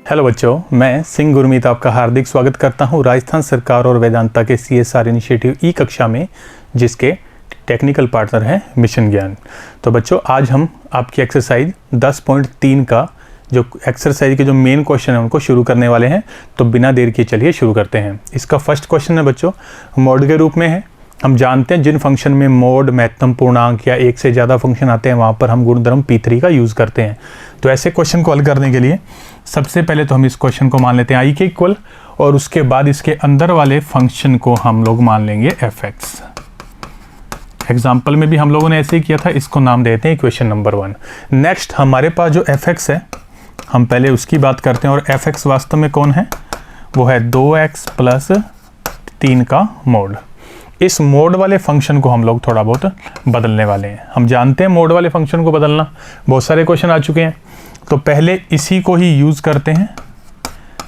Hello बच्चों, मैं सिंह गुरमीत आपका हार्दिक स्वागत करता हूं राजस्थान सरकार और वेदांता के CSR इनिशिएटिव ई कक्षा में, जिसके टेक्निकल पार्टनर हैं मिशन ज्ञान। तो बच्चों, आज हम आपकी एक्सरसाइज 10.3 का जो एक्सरसाइज के जो मेन क्वेश्चन है उनको शुरू करने वाले हैं। तो बिना देर किए चलिए शुरू करते हैं। इसका फर्स्ट क्वेश्चन है बच्चों, मोड के रूप में है। हम जानते हैं जिन फंक्शन में मोड, महत्तम पूर्णांक या एक से ज़्यादा फंक्शन आते हैं वहाँ पर हम गुणधर्म P3 का यूज़ करते हैं। तो ऐसे क्वेश्चन को हल करने के लिए सबसे पहले तो हम इस क्वेश्चन को मान लेते हैं i के इक्वल, और उसके बाद इसके अंदर वाले फंक्शन को हम लोग मान लेंगे fx। एग्जाम्पल में भी हम लोगों ने ऐसे ही किया था, इसको नाम देते हैं इक्वेशन नंबर 1। नेक्स्ट हमारे पास जो fx है, हम पहले उसकी बात करते हैं। और fx वास्तव में कौन है? वो है 2x प्लस 3 का मोड। इस मोड वाले फंक्शन को हम लोग थोड़ा बहुत बदलने वाले हैं। हम जानते हैं मोड वाले फंक्शन को बदलना, बहुत सारे क्वेश्चन आ चुके हैं। तो पहले इसी को ही यूज़ करते हैं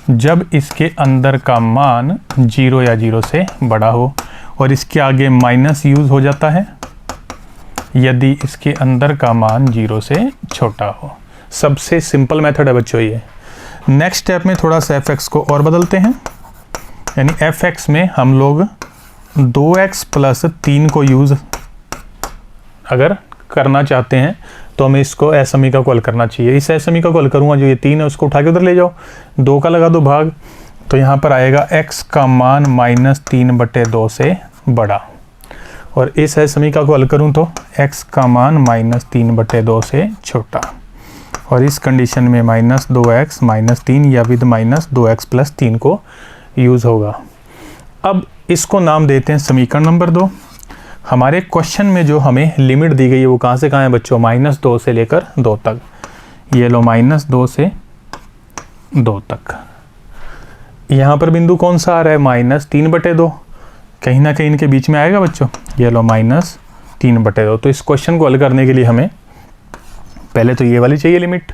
जब इसके अंदर का मान 0 या 0 से बड़ा हो, और इसके आगे माइनस यूज़ हो जाता है यदि इसके अंदर का मान 0 से छोटा हो। सबसे सिंपल मेथड है बच्चों ये। नेक्स्ट स्टेप में थोड़ा सा fx को और बदलते हैं, यानी fx में हम लोग 2x प्लस 3 को यूज़ अगर करना चाहते हैं तो हमें इसको असमीका को हल करना चाहिए। इस असमीका को हल करूँगा, जो ये 3 है उसको उठा के उधर ले जाओ, 2 का लगा दो भाग, तो यहाँ पर आएगा x का मान -3/2 से बड़ा। और इस असमीका को हल करूँ तो x का मान -3/2 से छोटा। और इस कंडीशन में -2x -3 या विद -2x प्लस 3 को यूज़ होगा। अब इसको नाम देते हैं समीकरण नंबर 2। हमारे क्वेश्चन में जो हमें लिमिट दी गई है वो कहाँ से कहाँ है बच्चों? -2 से लेकर 2 तक। ये लो -2 से 2 तक। यहाँ पर बिंदु कौन सा आ रहा है? -3/2। कहीं ना कहीं इनके बीच में आएगा बच्चों। ये लो -3/2। तो इस क्वेश्चन को हल करने के लिए हमें पहले तो ये वाली चाहिए लिमिट,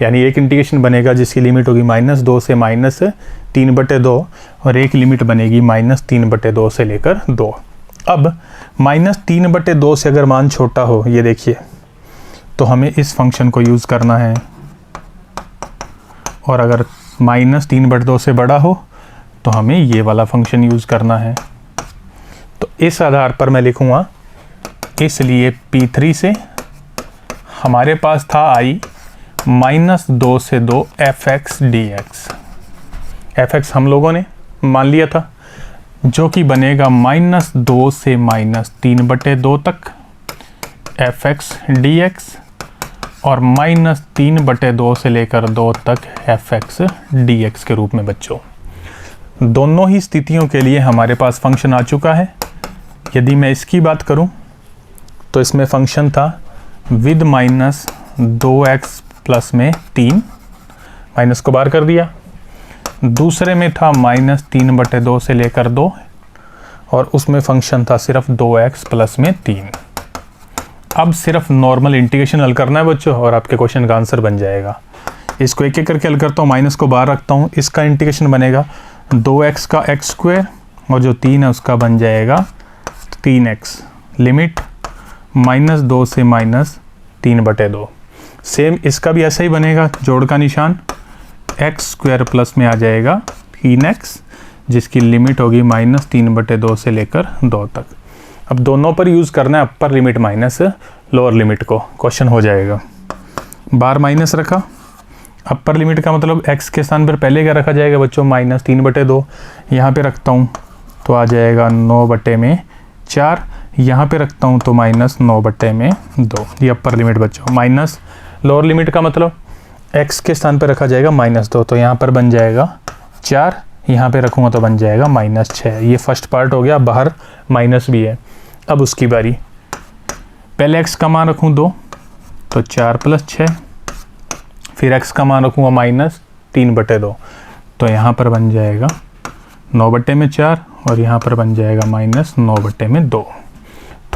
यानी एक इंटीग्रेशन बनेगा जिसकी लिमिट होगी -2 से -3/2, और एक लिमिट बनेगी -3/2 से लेकर 2। अब -3/2 से अगर मान छोटा हो, ये देखिए, तो हमें इस फंक्शन को यूज़ करना है। और अगर -3/2 से बड़ा हो तो हमें ये वाला फंक्शन यूज़ करना है। तो इस आधार पर मैं लिखूँगा, इसलिए P3 से हमारे पास था i -2 से 2 fx dx। fx हम लोगों ने मान लिया था, जो कि बनेगा -2 से -3/2 तक fx dx, और -3/2 से लेकर 2 तक fx dx के रूप में बच्चों। दोनों ही स्थितियों के लिए हमारे पास फंक्शन आ चुका है। यदि मैं इसकी बात करूं तो इसमें फंक्शन था विद -2x प्लस में 3, माइनस को बाहर कर दिया। दूसरे में था -3/2 से लेकर 2, और उसमें फंक्शन था सिर्फ 2x प्लस में 3। अब सिर्फ नॉर्मल इंटीग्रेशन हल करना है बच्चों, और आपके क्वेश्चन का आंसर बन जाएगा। इसको एक एक करके हल करता हूँ, माइनस को बाहर रखता हूँ। इसका इंटीग्रेशन बनेगा 2x का x², और जो 3 है उसका बन जाएगा 3x। लिमिट -2 से -3/2। सेम इसका भी ऐसा ही बनेगा, जोड़ का निशान, x² प्लस में आ जाएगा 3x, जिसकी लिमिट होगी -3/2 से लेकर 2 तक। अब दोनों पर यूज़ करना है upper limit minus lower limit को, क्वेश्चन हो जाएगा। बार माइनस रखा, अपर लिमिट का मतलब x के स्थान पर पहले क्या रखा जाएगा बच्चों? -3/2। यहाँ पे रखता हूँ तो आ जाएगा 9/4। यहाँ पे रखता हूँ तो -9/2। ये अपर लिमिट बच्चों। माइनस लोअर लिमिट का मतलब x के स्थान पर रखा जाएगा -2, तो यहाँ पर बन जाएगा 4। यहाँ पे रखूँगा तो बन जाएगा -6। ये फर्स्ट पार्ट हो गया, बाहर माइनस भी है। अब उसकी बारी, पहले x का मान रखूँ 2, तो 4 + 6, फिर x का मान रखूँगा -3/2, तो यहाँ पर बन जाएगा 9/4, और यहाँ पर बन जाएगा -9/2।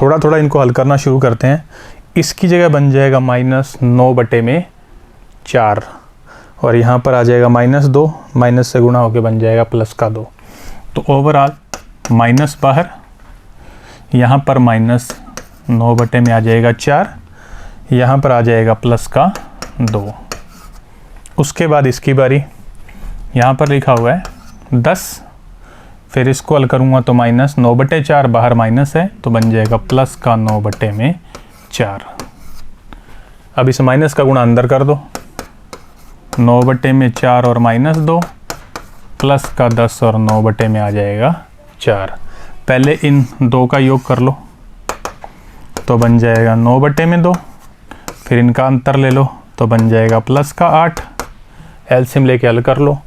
थोड़ा थोड़ा इनको हल करना शुरू करते हैं। इसकी जगह बन जाएगा -9/4, और यहाँ पर आ जाएगा -2, माइनस से गुणा होकर बन जाएगा +2। तो ओवरऑल माइनस बाहर, यहाँ पर -9 में आ जाएगा 4, यहाँ पर आ जाएगा +2। उसके बाद इसकी बारी, यहाँ पर लिखा हुआ है 10, फिर इसको हल करूँगा तो माइनस 9/4, बाहर माइनस है तो बन जाएगा प्लस का 9/4। अब इस माइनस का गुणा अंदर कर दो, 9/4 और -2 प्लस का 10 और 9 में आ जाएगा 4। पहले इन दो का योग कर लो तो बन जाएगा 9/2, फिर इनका अंतर ले लो तो बन जाएगा प्लस का 8, एलसीएम लेके हल कर लो,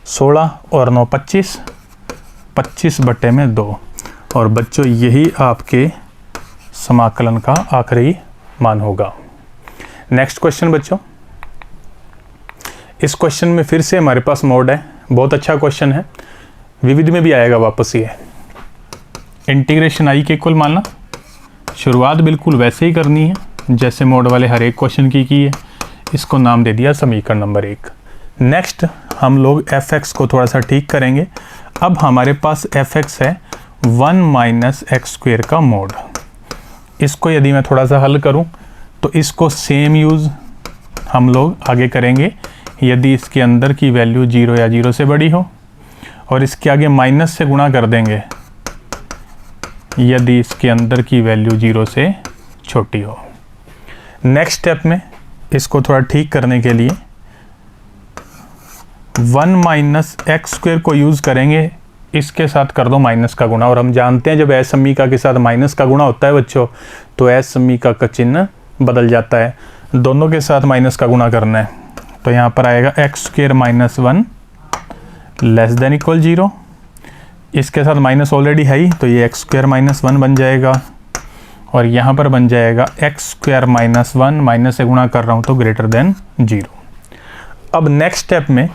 16 और 9 25, 25/2। और बच्चों यही आपके समाकलन का आखिरी मान होगा। नेक्स्ट क्वेश्चन बच्चों, इस क्वेश्चन में फिर से हमारे पास मोड है, बहुत अच्छा क्वेश्चन है, विविध में भी आएगा वापस ये। इंटीग्रेशन आई के इक्वल मानना, शुरुआत बिल्कुल वैसे ही करनी है जैसे मोड वाले हर एक क्वेश्चन की है। इसको नाम दे दिया समीकरण नंबर 1। नेक्स्ट हम लोग fx को थोड़ा सा ठीक करेंगे। अब हमारे पास fx है 1 - x² का मोड। इसको यदि मैं थोड़ा सा हल करूं तो इसको सेम यूज़ हम लोग आगे करेंगे यदि इसके अंदर की वैल्यू 0 या 0 से बड़ी हो, और इसके आगे माइनस से गुणा कर देंगे यदि इसके अंदर की वैल्यू 0 से छोटी हो। नेक्स्ट स्टेप में इसको थोड़ा ठीक करने के लिए 1 - x² को यूज़ करेंगे, इसके साथ कर दो माइनस का गुणा। और हम जानते हैं जब एस समीका के साथ माइनस का गुणा होता है बच्चों तो एस समीका का चिन्ह बदल जाता है, दोनों के साथ माइनस का गुणा करना है। तो यहाँ पर आएगा x² - 1 < = 0। इसके साथ माइनस ऑलरेडी है ही तो ये x² - 1 बन जाएगा, और यहाँ पर बन जाएगा x² - 1, माइनस से गुणा कर रहा हूँ तो < 0। अब नेक्स्ट स्टेप में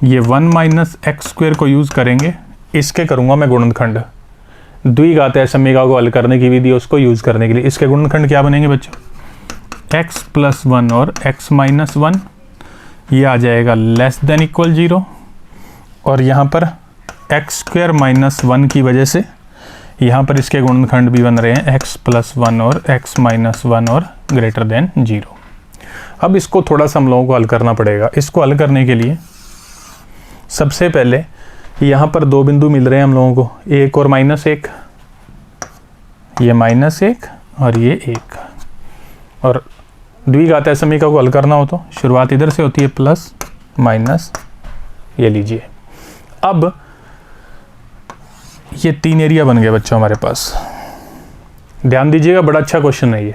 ये 1 - x² को यूज़ करेंगे, इसके करूँगा मैं गुणनखंड। द्विघात समीकरण को हल करने की विधि उसको यूज़ करने के लिए इसके गुणनखंड क्या बनेंगे बच्चों, x + 1 और x - 1, ये आ जाएगा < 0। और यहाँ पर x² - 1 की वजह से यहाँ पर इसके गुणनखंड भी बन रहे हैं x + 1 और x - 1 और < 0। अब इसको थोड़ा सा हम लोगों को हल करना पड़ेगा। इसको हल करने के लिए सबसे पहले यहाँ पर दो बिंदु मिल रहे हैं हम लोगों को, 1 और -1, ये -1 और ये 1। और द्विघात समीकरण को हल करना हो तो शुरुआत इधर से होती है प्लस माइनस, ये लीजिए। अब ये 3 एरिया बन गए बच्चों हमारे पास। ध्यान दीजिएगा, बड़ा अच्छा क्वेश्चन है ये।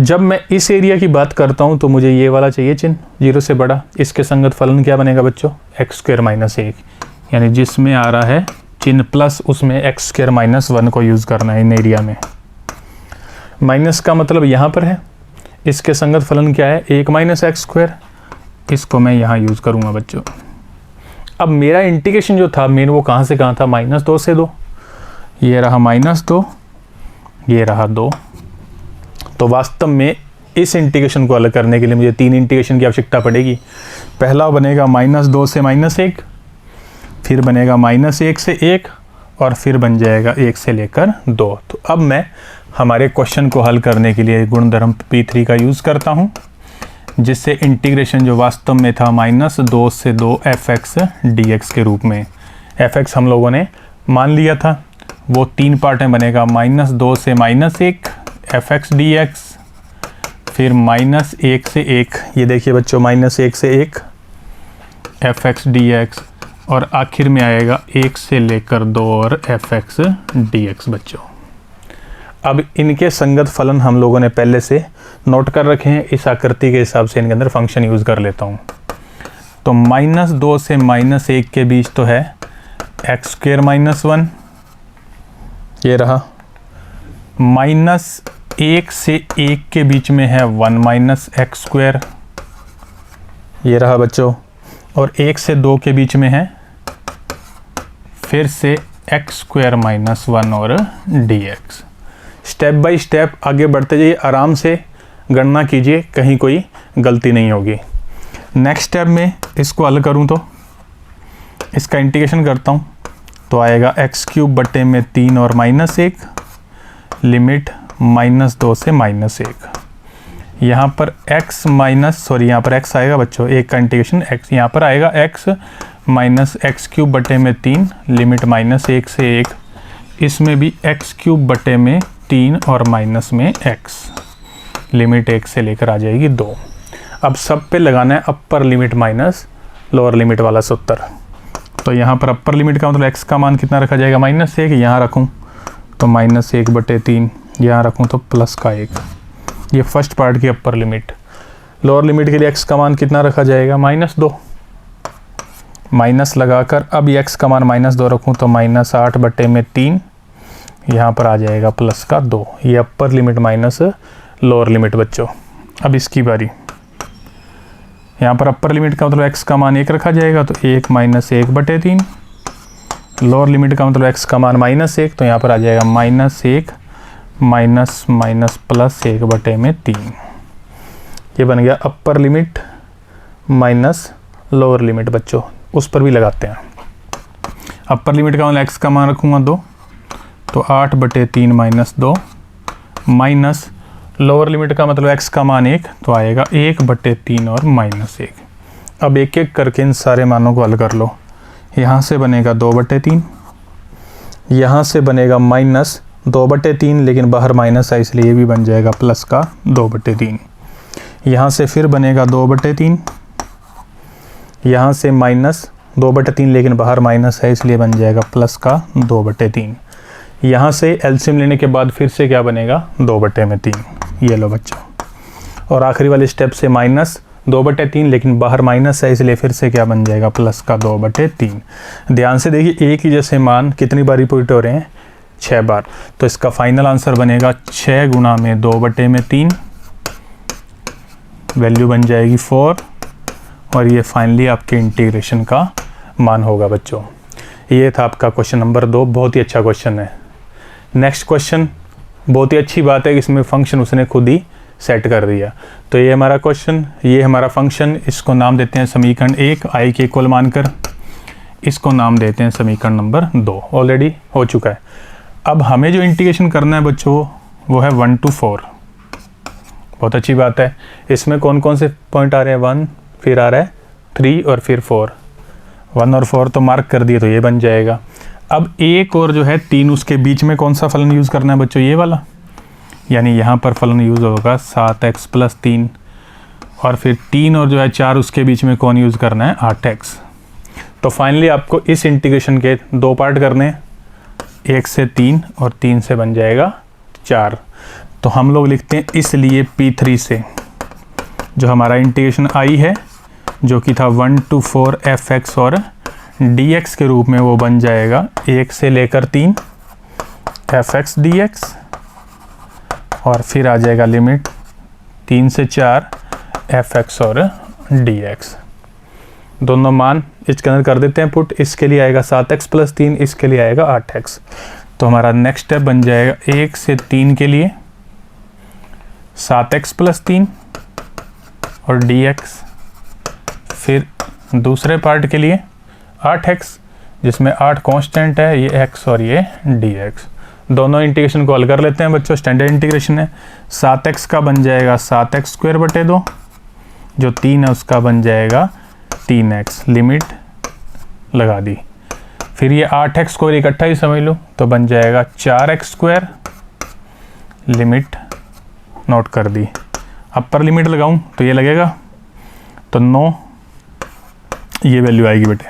जब मैं इस एरिया की बात करता हूँ तो मुझे ये वाला चाहिए चिन्ह 0 से बड़ा। इसके संगत फलन क्या बनेगा बच्चों, x² - 1, यानी जिसमें आ रहा है चिन्ह प्लस उसमें x² - 1 को यूज़ करना है इन एरिया में। माइनस का मतलब यहाँ पर है, इसके संगत फलन क्या है 1 - x², इसको मैं यहाँ यूज़ करूँगा बच्चों। अब मेरा इंटीग्रेशन जो था मेन वो कहाँ से कहाँ था, -2 से 2, ये रहा -2, ये रहा 2। तो वास्तव में इस इंटीग्रेशन को अलग करने के लिए मुझे 3 इंटीग्रेशन की आवश्यकता पड़ेगी। पहला बनेगा -2 से -1, फिर बनेगा -1 से 1, और फिर बन जाएगा 1 से लेकर 2। तो अब मैं हमारे क्वेश्चन को हल करने के लिए गुणधर्म P3 का यूज़ करता हूँ, जिससे इंटीग्रेशन जो वास्तव में था -2 से 2 fx dx के रूप में, fx हम लोगों ने मान लिया था, वो 3 पार्ट में बनेगा, -2 से -1 fx dx, फिर -1 से 1, ये देखिए बच्चों -1 से 1 fx dx, और आखिर में आएगा 1 से लेकर 2 और fx dx बच्चों। अब इनके संगत फलन हम लोगों ने पहले से नोट कर रखे हैं, इस आकृति के हिसाब से इनके अंदर फंक्शन यूज़ कर लेता हूँ। तो -2 से -1 के बीच तो है x² - 1, ये रहा। -1 से 1 के बीच में है 1 - x², ये रहा बच्चों। और 1 से 2 के बीच में है फिर से x² - 1 और dx। स्टेप बाय स्टेप आगे बढ़ते जाइए, आराम से गणना कीजिए, कहीं कोई गलती नहीं होगी। नेक्स्ट स्टेप में इसको हल करूं तो इसका इंटीग्रेशन करता हूं तो आएगा x³ 3 और -1, लिमिट -2 से -1। यहाँ पर x माइनस यहाँ पर x आएगा बच्चों, एक का इंटीग्रेशन x, यहाँ पर आएगा x माइनस एक्स क्यूब बटे में 3, लिमिट -1 से 1, इसमें भी x क्यूब बटे में 3 और माइनस में x, लिमिट 1 से लेकर आ जाएगी 2। अब सब पे लगाना है upper limit minus lower limit वाला सूत्र। तो यहाँ पर अपर लिमिट का मतलब x का मान कितना रखा जाएगा, -1, यहाँ रखूँ तो -1 बटे 3, यहाँ रखूँ तो प्लस का 1। ये फर्स्ट पार्ट की अपर लिमिट। लोअर लिमिट के लिए x का मान कितना रखा जाएगा, -2, माइनस लगाकर अब ये x का मान -2 रखूँ तो -8 बटे में 3, यहाँ पर आ जाएगा प्लस का 2। ये upper limit minus lower limit बच्चों। अब इसकी बारी, यहाँ पर अपर लिमिट का मतलब x का मान 1 रखा जाएगा तो 1 माइनस 1 बटे 3, लोअर लिमिट का मतलब x का मान -1 तो यहाँ पर आ जाएगा -1 माइनस माइनस प्लस 1 बटे में 3। ये बन गया upper limit minus lower limit बच्चों। उस पर भी लगाते हैं। अपर लिमिट का मतलब x का मान रखूँगा 2 तो 8 बटे 3 माइनस 2, माइनस लोअर लिमिट का मतलब x का मान 1 तो आएगा 1 बटे 3 और -1। अब एक एक करके इन सारे मानों को हल कर लो। यहाँ से बनेगा 2 बटे 3, यहाँ से बनेगा -2 बटे 3, लेकिन बाहर माइनस है इसलिए ये भी बन जाएगा प्लस का 2 बटे 3। यहाँ से फिर बनेगा 2 बटे 3, यहाँ से -2 बटे 3, लेकिन बाहर माइनस है इसलिए बन जाएगा प्लस का 2 बटे 3। यहाँ से एलसीएम लेने के बाद फिर से क्या बनेगा, 2 बटे में 3। ये लो बच्चों। और आखिरी वाले स्टेप से -2 बटे 3, लेकिन बाहर माइनस है इसलिए फिर से क्या बन जाएगा, प्लस का 2 बटे 3। ध्यान से देखिए एक ही जैसे मान कितनी बार रिपीट हो रहे हैं, 6 बार। तो इसका फाइनल आंसर बनेगा 6 गुणा में 2 बटे में 3, वैल्यू बन जाएगी 4, और ये फाइनली आपके इंटीग्रेशन का मान होगा बच्चों। ये था आपका क्वेश्चन नंबर 2। बहुत ही अच्छा क्वेश्चन है। नेक्स्ट क्वेश्चन, बहुत ही अच्छी बात है कि इसमें फंक्शन उसने खुद ही सेट कर दिया। तो ये हमारा क्वेश्चन, ये हमारा फंक्शन, इसको नाम देते हैं समीकरण 1 i के इक्वल मानकर, इसको नाम देते हैं समीकरण नंबर 2। ऑलरेडी हो चुका है। अब हमें जो इंटीग्रेशन करना है बच्चों वो है 1 to 4। बहुत अच्छी बात है। इसमें कौन कौन से पॉइंट आ रहे हैं, 1, फिर आ रहा है 3 और फिर 4। 1 और 4 तो मार्क कर दिए तो ये बन जाएगा। अब 1 और जो है 3 उसके बीच में कौन सा फलन यूज़ करना है बच्चों, ये वाला। यानी यहाँ पर फलन यूज़ होगा 7x + 3, और फिर 3 और जो है 4 उसके बीच में कौन यूज़ करना है, 8x। तो फाइनली आपको इस इंटीग्रेशन के 2 पार्ट करने हैं, 1 से 3 और 3 से बन जाएगा 4। तो हम लोग लिखते हैं इसलिए P3 से जो हमारा इंटीग्रेशन आई है, जो कि था 1 to 4 fx और dx के रूप में, वो बन जाएगा 1 से लेकर 3 fx dx, और फिर आ जाएगा लिमिट 3 से 4 fx और dx। दोनों मान इसके अंदर कर देते हैं पुट। इसके लिए आएगा 7x + 3, इसके लिए आएगा 8x। तो हमारा नेक्स्ट स्टेप बन जाएगा 1 से 3 के लिए 7x + 3 और dx, फिर दूसरे पार्ट के लिए 8x जिसमें 8 कांस्टेंट है, ये x और ये dx। दोनों इंटीग्रेशन को हल कर लेते हैं बच्चों। स्टैंडर्ड इंटीग्रेशन है। 7x का बन जाएगा 7x² बटे 2, जो 3 है उसका बन जाएगा 3x, लिमिट लगा दी। फिर ये 8x को इकट्ठा ही समझ लो तो बन जाएगा 4x², लिमिट नोट कर दी। अपर लिमिट लगाऊं तो ये लगेगा तो 9, ये वैल्यू आएगी बेटे,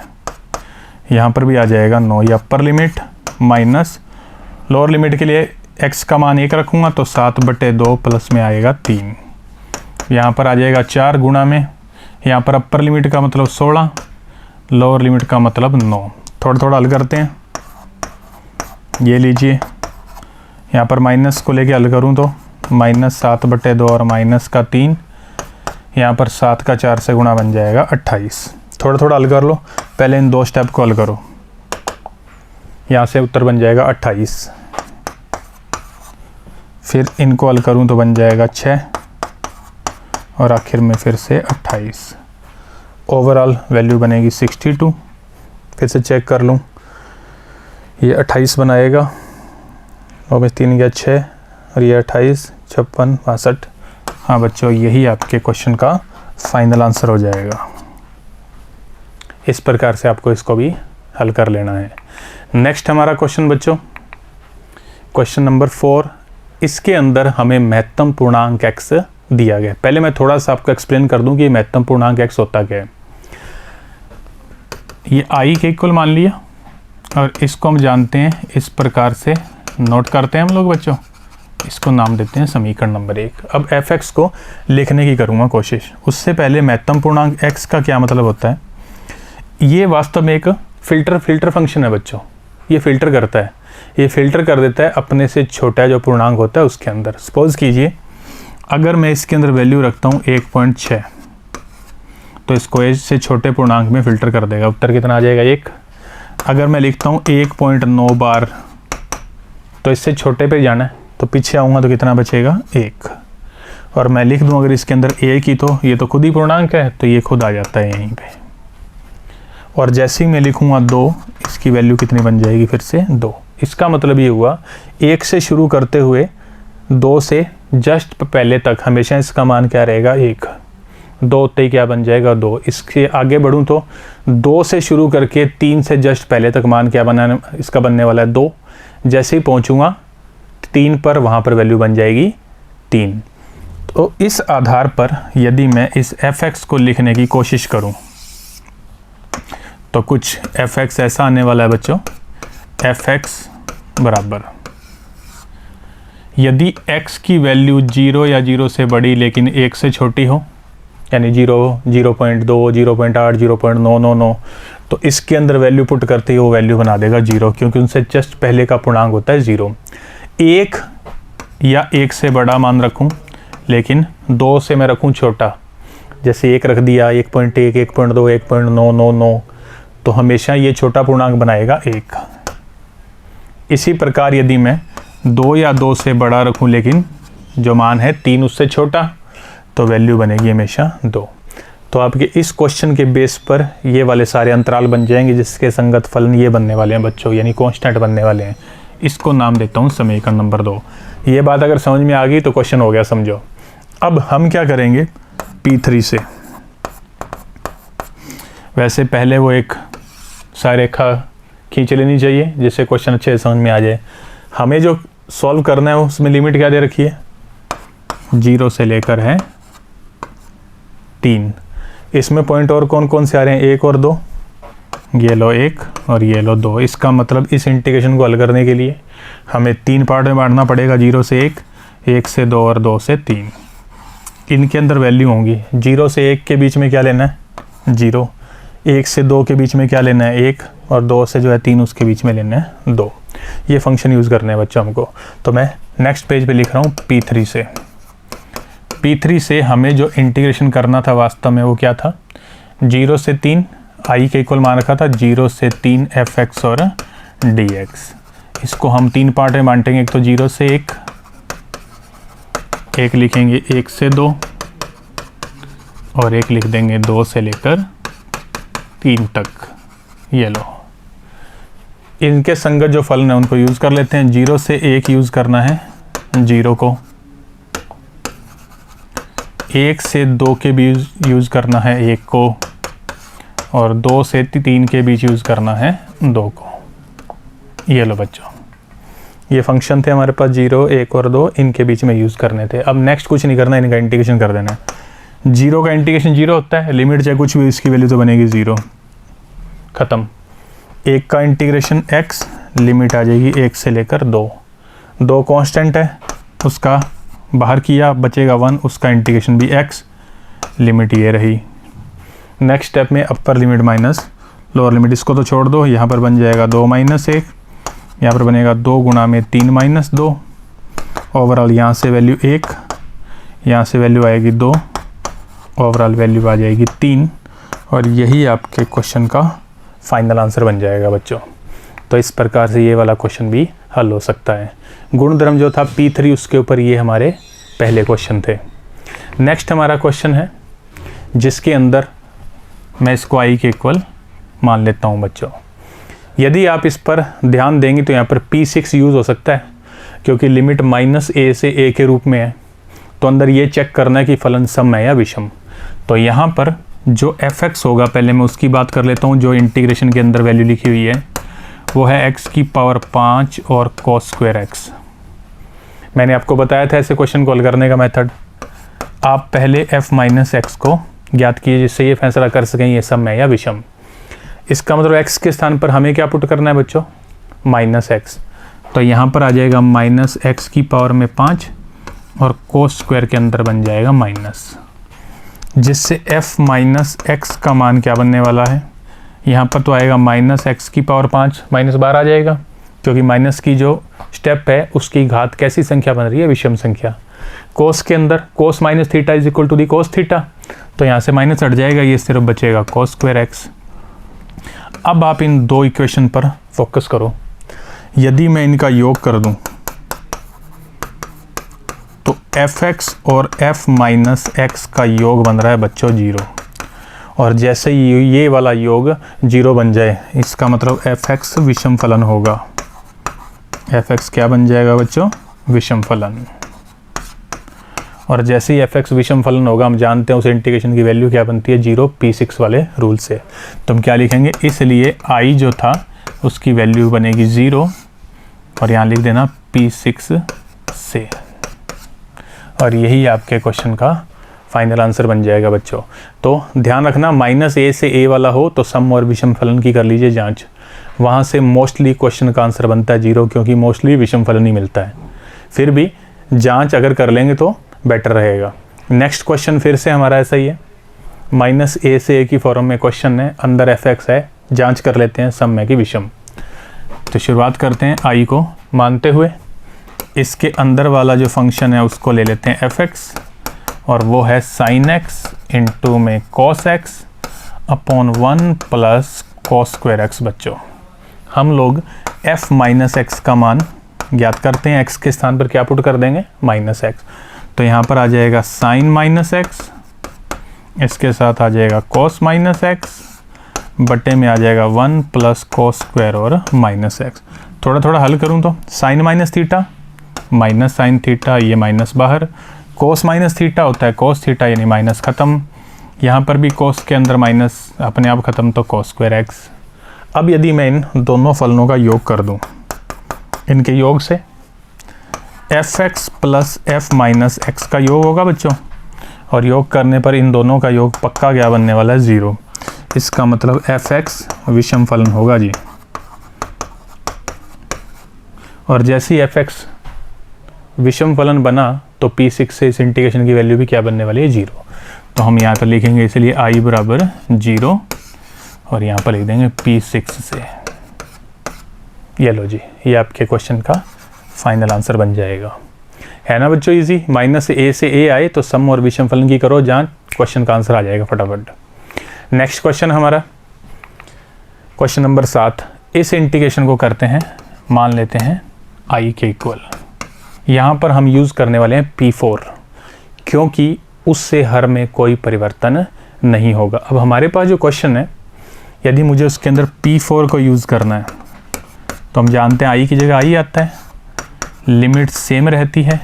यहाँ पर भी आ जाएगा 9। ये upper limit minus lower limit के लिए x का मान 1 रखूँगा तो 7 बटे 2 प्लस में आएगा 3। यहाँ पर आ जाएगा 4 गुणा में, यहाँ पर अपर लिमिट का मतलब 16, लोअर लिमिट का मतलब 9। थोड़ा थोड़ा हल करते हैं। ये लीजिए, यहाँ पर माइनस को लेके हल करूँ तो -7 बटे 2 और माइनस का 3, यहाँ पर 7 का 4 से गुणा बन जाएगा 28। थोड़ा थोड़ा हल कर लो। पहले इन 2 स्टेप को हल करो, यहाँ से उत्तर बन जाएगा 28। फिर इनको हल करूँ तो बन जाएगा 6, और आखिर में फिर से 28। ओवरऑल वैल्यू बनेगी 62। फिर से चेक कर लूँ, ये 28 बनाएगा, और 3 गया 6, और ये 28, 56, 62, हाँ बच्चों, यही आपके क्वेश्चन का फाइनल आंसर हो जाएगा। इस प्रकार से आपको इसको भी हल कर लेना है। नेक्स्ट हमारा क्वेश्चन बच्चों, क्वेश्चन नंबर 4। इसके अंदर हमें महत्तम पूर्णांक x दिया गया। पहले मैं थोड़ा सा आपको एक्सप्लेन कर दूं कि महत्तम पूर्णांक x होता क्या है। ये i के इक्वल मान लिया और इसको हम जानते हैं, इस प्रकार से नोट करते हैं हम लोग बच्चों। इसको नाम देते हैं समीकरण नंबर 1। अब fx को लिखने की करूँगा कोशिश। उससे पहले महत्तम पूर्णांक x का क्या मतलब होता है। ये वास्तव में एक फिल्टर फंक्शन है बच्चों। ये फिल्टर करता है, ये फिल्टर कर देता है अपने से छोटा जो पूर्णांक होता है उसके अंदर। सपोज कीजिए अगर मैं इसके अंदर वैल्यू रखता हूँ 1.6, तो इसको इससे छोटे पूर्णांक में फ़िल्टर कर देगा। उत्तर कितना आ जाएगा 1। अगर मैं लिखता हूँ 1.9 बार, तो इससे छोटे पे जाना है, तो पीछे आऊँगा तो कितना बचेगा 1। और मैं लिख दूँ अगर इसके अंदर 1 ही, तो ये तो खुद ही पूर्णांक है, तो ये खुद आ जाता है यहीं पे। और जैसे ही मैं लिखूँगा 2, इसकी वैल्यू कितनी बन जाएगी फिर से 2। इसका मतलब ये हुआ 1 से शुरू करते हुए 2 से जस्ट पहले तक हमेशा इसका मान क्या रहेगा 1। 2 होते ही क्या बन जाएगा 2। इसके आगे बढ़ूँ तो 2 से शुरू करके 3 से जस्ट पहले तक मान क्या बनाने इसका बनने वाला है 2। जैसे ही पहुँचूँगा 3 पर, वहाँ पर वैल्यू बन जाएगी 3। तो इस आधार पर यदि मैं इस fx को लिखने की कोशिश करूँ तो कुछ fx ऐसा आने वाला है बच्चों। fx बराबर, यदि x की वैल्यू 0 या 0 से बड़ी लेकिन 1 से छोटी हो, यानी 0, 0.2, 0.8, 0.999, तो इसके अंदर वैल्यू पुट करते ही वो वैल्यू बना देगा 0, क्योंकि उनसे जस्ट पहले का पूर्णांक होता है 0। 1 या 1 से बड़ा मान रखूं, लेकिन 2 से मैं रखूं छोटा, जैसे 1 रख दिया 1.1, 1.2, 1.999, तो हमेशा ये छोटा पूर्णांक बनाएगा 1। इसी प्रकार यदि मैं 2 या 2 से बड़ा रखूं लेकिन जो मान है 3 उससे छोटा, तो वैल्यू बनेगी हमेशा 2। तो आपके इस क्वेश्चन के बेस पर ये वाले सारे अंतराल बन जाएंगे जिसके संगत फलन ये बनने वाले हैं बच्चों, यानी कांस्टेंट बनने वाले हैं। इसको नाम देता हूँ समीकरण नंबर 2। ये बात अगर समझ में आ गई तो क्वेश्चन हो गया समझो। अब हम क्या करेंगे P3 से। वैसे पहले वो एक सारेखा खींच लेनी चाहिए जिससे क्वेश्चन अच्छे से समझ में आ जाए। हमें जो सॉल्व करना है उसमें लिमिट क्या दे रखी है, 0 से लेकर है 3। इसमें पॉइंट और कौन कौन से आ रहे हैं, 1 और 2। ये लो 1 और ये लो 2। इसका मतलब इस इंटीग्रेशन को हल करने के लिए हमें 3 पार्ट में बांटना पड़ेगा, 0 से 1, 1 से 2 और 2 से 3। इनके अंदर वैल्यू होंगी। 0 से 1 के बीच में क्या लेना है 0, 1 से 2 के बीच में क्या लेना है 1, और 2 से जो है 3 उसके बीच में लेना है 2। ये फंक्शन यूज़ करने हैं बच्चों हमको। तो मैं नेक्स्ट पेज पे लिख रहा हूँ P3 से। P3 से हमें जो इंटीग्रेशन करना था वास्तव में वो क्या था, 0 से 3 i के इक्वल मान रखा था, 0 से 3 fx और dx। इसको हम 3 पार्ट में बांटेंगे। एक तो 0 से 1, एक लिखेंगे 1 से 2, और एक लिख देंगे 2 से लेकर 3 तक। ये लो, इनके संगत जो फलन है उनको यूज़ कर लेते हैं। 0 से 1 यूज़ करना है 0 को, 1 से 2 के बीच यूज़ करना है 1 को, और 2 से 3 के बीच यूज़ करना है 2 को। ये लो बच्चों, ये फंक्शन थे हमारे पास 0, 1 और 2, इनके बीच में यूज़ करने थे। अब नेक्स्ट कुछ नहीं करना, इनका इंटीग्रेशन कर देना है। 0 का इंटीग्रेशन 0 होता है, लिमिट चाहे कुछ भी, इसकी वैल्यू तो बनेगी 0, ख़त्म। 1 का इंटीग्रेशन x, लिमिट आ जाएगी 1 से लेकर 2। 2 कांस्टेंट है, उसका बाहर किया बचेगा 1, उसका इंटीग्रेशन भी x, लिमिट ये रही। नेक्स्ट स्टेप में upper limit minus lower limit, इसको तो छोड़ दो, यहाँ पर बन जाएगा 2 - 1, यहाँ पर बनेगा 2 गुणा में 3 - 2। ओवरऑल यहाँ से वैल्यू 1, यहाँ से वैल्यू आएगी 2, ओवरऑल वैल्यू आ जाएगी 3, और यही आपके क्वेश्चन का फाइनल आंसर बन जाएगा बच्चों। तो इस प्रकार से ये वाला क्वेश्चन भी हल हो सकता है। गुणधर्म जो था P3, उसके ऊपर ये हमारे पहले क्वेश्चन थे। नेक्स्ट हमारा क्वेश्चन है जिसके अंदर मैं इसको i के इक्वल मान लेता हूँ बच्चों। यदि आप इस पर ध्यान देंगे तो यहाँ पर P6 यूज़ हो सकता है, क्योंकि लिमिट -a से a के रूप में है। तो अंदर ये चेक करना है कि फलन सम है या विषम। तो यहाँ पर जो fx होगा, पहले मैं उसकी बात कर लेता हूँ। जो इंटीग्रेशन के अंदर वैल्यू लिखी हुई है वो है x की पावर 5 और cos स्क्वायर x। मैंने आपको बताया था ऐसे क्वेश्चन को हल करने का मेथड। आप पहले f माइनस एक्स को ज्ञात कीजिए जिससे ये फैसला कर सकें ये सम है या विषम। इसका मतलब x के स्थान पर हमें क्या पुट करना है बच्चों, माइनस एक्स। तो यहाँ पर आ जाएगा माइनस एक्स की पावर में 5 और कोस स्क्वायर के अंदर बन जाएगा माइनस, जिससे f माइनस एक्स का मान क्या बनने वाला है, यहाँ पर तो आएगा माइनस एक्स की पावर 5 माइनस 12 आ जाएगा, क्योंकि माइनस की जो स्टेप है उसकी घात कैसी संख्या बन रही है, विषम संख्या। कोस के अंदर cos minus theta is equal to the cos theta, तो यहाँ से माइनस हट जाएगा, ये सिर्फ बचेगा कोस स्क्वायर एक्स। अब आप इन दो इक्वेशन पर फोकस करो। यदि मैं इनका योग कर दूं तो fx और f माइनस एक्स का योग बन रहा है बच्चों 0, और जैसे ही ये वाला योग 0 बन जाए इसका मतलब fx विषम फलन होगा। fx क्या बन जाएगा बच्चों, विषम फलन। और जैसे ही fx विषम फलन होगा हम जानते हैं उस इंटीग्रेशन की वैल्यू क्या बनती है, 0 p6 वाले रूल से। तो हम क्या लिखेंगे, इसलिए i जो था उसकी वैल्यू बनेगी 0 और यहाँ लिख देना p6 से, और यही आपके क्वेश्चन का फाइनल आंसर बन जाएगा बच्चों। तो ध्यान रखना, माइनस a से a वाला हो तो सम और विषम फलन की कर लीजिए जांच, वहाँ से मोस्टली क्वेश्चन का आंसर बनता है 0, क्योंकि मोस्टली विषम फलन ही मिलता है। फिर भी जांच अगर कर लेंगे तो बेटर रहेगा। नेक्स्ट क्वेश्चन फिर से हमारा ऐसा ही है, माइनस a से a की फॉर्म में क्वेश्चन है, अंदर fx है, जांच कर लेते हैं सम है कि विषम। तो शुरुआत करते हैं i को मानते हुए, इसके अंदर वाला जो फंक्शन है उसको ले लेते हैं fx, और वो है sin x इंटू में cos x upon 1 plus cos square x। बच्चों हम लोग f माइनस एक्स का मान ज्ञात करते हैं, x के स्थान पर क्या पुट कर देंगे, माइनस एक्स। तो यहाँ पर आ जाएगा sin माइनस एक्स, इसके साथ आ जाएगा cos माइनस एक्स, बटे में आ जाएगा 1 प्लस cos स्क्वायर और माइनस एक्स। थोड़ा थोड़ा हल करूँ तो sin minus theta minus sine theta, ये माइनस बाहर, cos माइनस थीटा होता है cos थीटा यानी माइनस ख़त्म, यहाँ पर भी cos के अंदर माइनस अपने आप ख़त्म, तो cos स्क्वायर एक्स। अब यदि मैं इन दोनों फलनों का योग कर दूँ, इनके योग से fx plus f minus x का योग होगा बच्चों, और योग करने पर इन दोनों का योग पक्का क्या बनने वाला है, 0। इसका मतलब fx विषम फलन होगा जी। और जैसे ही fx विषम फलन बना तो p6 से इस इंटीग्रेशन की वैल्यू भी क्या बनने वाली है, 0। तो हम यहाँ पर लिखेंगे इसलिए i बराबर 0, और यहाँ पर लिख देंगे p6 से। ये लो जी, ये आपके क्वेश्चन का फाइनल आंसर बन जाएगा, है ना बच्चों इजी। माइनस a से a आए तो सम और विषम फलन की करो जांच, क्वेश्चन का आंसर आ जाएगा फटाफट। नेक्स्ट क्वेश्चन हमारा क्वेश्चन नंबर 7। इस इंटीग्रेशन को करते हैं, मान लेते हैं i के इक्वल। यहाँ पर हम यूज़ करने वाले हैं p4, क्योंकि उससे हर में कोई परिवर्तन नहीं होगा। अब हमारे पास जो क्वेश्चन है, यदि मुझे उसके अंदर p4 को यूज़ करना है तो हम जानते हैं i की जगह i आता है, लिमिट सेम रहती है।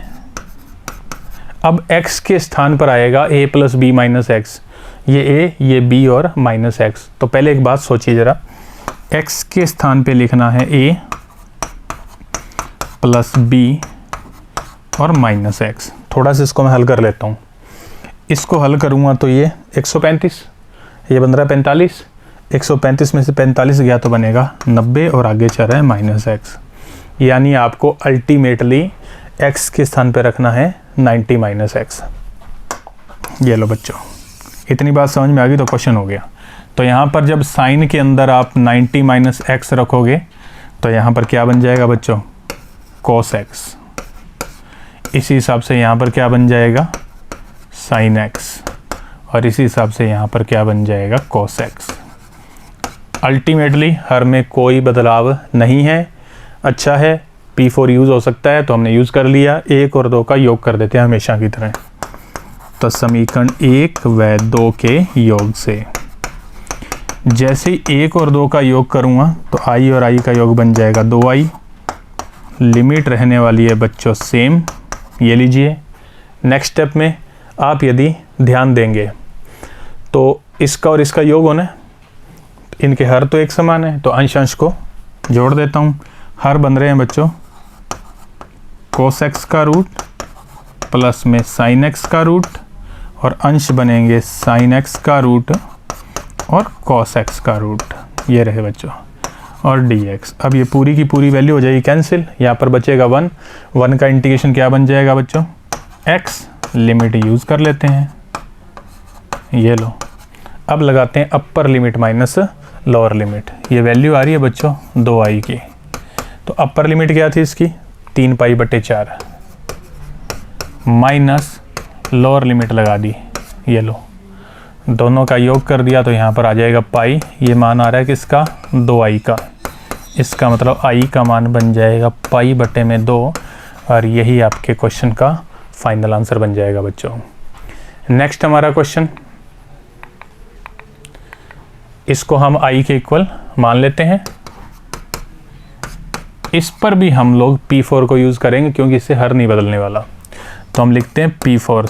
अब x के स्थान पर आएगा a plus b minus x, ये a ये b और माइनस एक्स। तो पहले एक बात सोचिए ज़रा, x के स्थान पे लिखना है a प्लस b और माइनस एक्स। थोड़ा सा इसको मैं हल कर लेता हूँ, इसको हल करूँगा तो ये 135, ये बन रहा है 45, 135 में से 45 गया तो बनेगा 90, और आगे चल रहा है माइनस एक्स। यानी आपको अल्टीमेटली x के स्थान पे रखना है 90 माइनस एक्स। ये लो बच्चों, इतनी बात समझ में आ गई तो क्वेश्चन हो गया। तो यहाँ पर जब साइन के अंदर आप 90 माइनस एक्स रखोगे तो यहाँ पर क्या बन जाएगा बच्चों, cos x। इसी हिसाब से यहाँ पर क्या बन जाएगा, sin x, और इसी हिसाब से यहाँ पर क्या बन जाएगा, cos x। अल्टीमेटली हर में कोई बदलाव नहीं है। अच्छा है, P4 यूज़ हो सकता है तो हमने यूज़ कर लिया। 1 और 2 का योग कर देते हैं हमेशा की तरह। तो समीकरण 1 व 2 के योग से जैसे ही 1 और 2 का योग करूँगा तो i और i का योग बन जाएगा 2i। लिमिट रहने वाली है बच्चों सेम, ये लीजिए नेक्स्ट स्टेप में आप यदि ध्यान देंगे तो इसका और इसका योग होना है, इनके हर तो एक समान है, तो अंश अंश को जोड़ देता हूँ। हर बन रहे हैं बच्चों cos x का रूट प्लस में sin x का रूट, और अंश बनेंगे sin x का रूट और cos x का रूट, ये रहे बच्चों, और dx। अब ये पूरी की पूरी वैल्यू हो जाएगी कैंसिल, यहाँ पर बचेगा 1, 1 का इंटीग्रेशन क्या बन जाएगा बच्चों, x। लिमिट यूज़ कर लेते हैं, ये लो। अब लगाते हैं upper limit minus lower limit. ये वैल्यू आ रही है बच्चों 2i की, तो अपर लिमिट क्या थी इसकी 3π/4 माइनस लोअर लिमिट लगा दी, ये लो। दोनों का योग कर दिया तो यहाँ पर आ जाएगा पाई, ये मान आ रहा है किसका 2i का, इसका मतलब i का मान बन जाएगा π/2, और यही आपके क्वेश्चन का फाइनल आंसर बन जाएगा बच्चों। नेक्स्ट हमारा क्वेश्चन, इसको हम i के इक्वल मान लेते हैं। इस पर भी हम लोग P4 को यूज़ करेंगे क्योंकि इससे हर नहीं बदलने वाला, तो हम लिखते हैं P4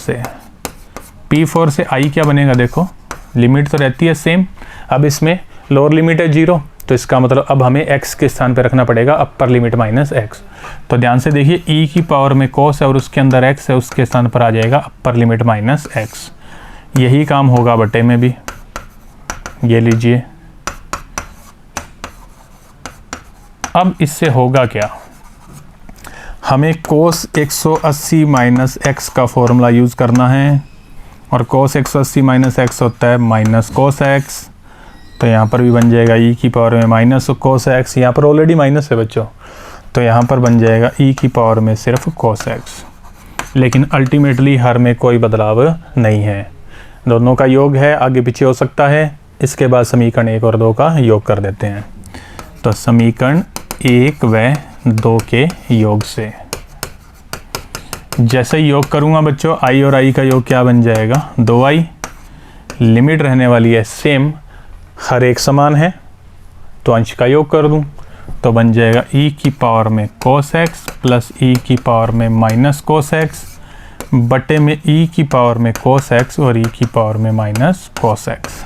से i क्या बनेगा, देखो लिमिट तो रहती है सेम। अब इसमें लोअर लिमिट है 0, तो इसका मतलब अब हमें x के स्थान पर रखना पड़ेगा अपर लिमिट माइनस x। तो ध्यान से देखिए e की पावर में cos है और उसके अंदर x है, उसके स्थान पर आ जाएगा अपर लिमिट माइनस x। यही काम होगा बटे में भी, ये लीजिए। अब इससे होगा क्या, हमें cos 180 माइनस x का फॉर्मूला यूज़ करना है, और cos 180 माइनस x होता है माइनस cos x, तो यहाँ पर भी बन जाएगा e की पावर में माइनस cos x। यहाँ पर ऑलरेडी माइनस है बच्चों, तो यहाँ पर बन जाएगा e की पावर में सिर्फ cos x। लेकिन अल्टीमेटली हर में कोई बदलाव नहीं है, दोनों का योग है, आगे पीछे हो सकता है। इसके बाद समीकरण 1 और 2 का योग कर देते हैं, तो समीकरण 1 व 2 के योग से जैसे ही योग करूँगा बच्चों, i और i का योग क्या बन जाएगा 2i। लिमिट रहने वाली है सेम, हर एक समान है, तो अंश का योग कर दूं तो बन जाएगा e की पावर में cos x प्लस e की पावर में माइनस cos x बटे में e की पावर में cos x और e की पावर में माइनस cos x,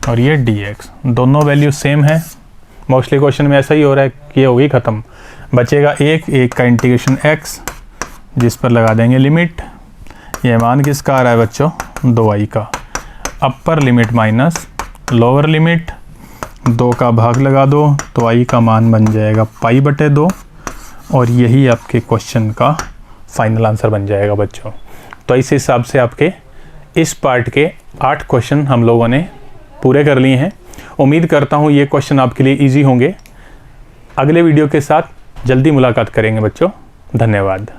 और ये dx। दोनों वैल्यू सेम है। मोस्टली क्वेश्चन में ऐसा ही हो रहा है कि ये हो गई ख़त्म। बचेगा एक का इंटीग्रेशन x, जिस पर लगा देंगे लिमिट। ये मान किसका आ रहा है बच्चों 2i का, upper limit minus lower limit, 2 का भाग लगा दो तो i का मान बन जाएगा π/2, और यही आपके क्वेश्चन का फाइनल आंसर बन जाएगा बच्चों। तो इस हिसाब से आपके इस पार्ट के 8 क्वेश्चन हम लोगों ने पूरे कर लिए हैं। उम्मीद करता हूँ ये क्वेश्चन आपके लिए इजी होंगे। अगले वीडियो के साथ जल्दी मुलाकात करेंगे बच्चों। धन्यवाद।